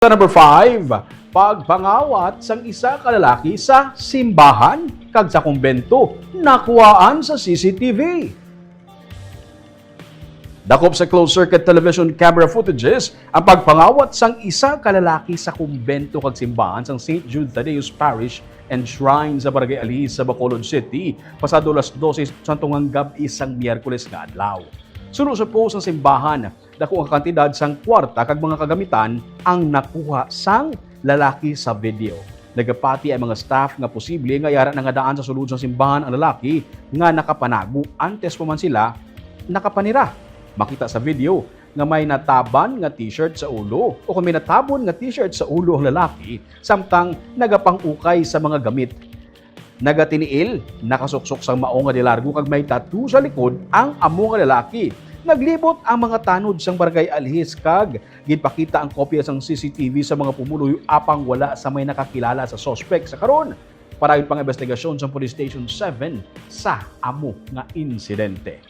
Sa number 5, pagpangawat sang isa ka lalaki sa simbahan kag sa kumbento nakuhaan sa CCTV. Dakop sa closed-circuit television camera footages ang pagpangawat sang isa ka lalaki sa kumbento kag simbahan sang St. Jude Thaddeus Parish and Shrine sa Barangay Alis sa Bacolod City pasado alas 12 sa tungang gabi isang Miyerkules nga adlaw. Sunod sa post ng simbahan, dako ang kantidad sang kwarta kag mga kagamitan ang nakuha sang lalaki sa video. Nagapati ay mga staff nga posible nga yara nga daan sa sulod ng simbahan ang lalaki nga nakapanago antes pa man sila nakapanira. Makita sa video nga may nataban nga t-shirt sa ulo o kung may natabon nga t-shirt sa ulo ang lalaki samtang nagapang-ukay sa mga gamit. Nagatiniil, nakasuksok sang mao nga dilargo kag may tattoo sa likod ang amo nga lalaki. Naglibot ang mga tanod sang Barangay Alhis kag ginpakita ang kopya sang CCTV sa mga pumuloy apang wala sa may nakakilala sa suspect sa karon. Para pang investigasyon sa Police Station 7 sa amo nga insidente.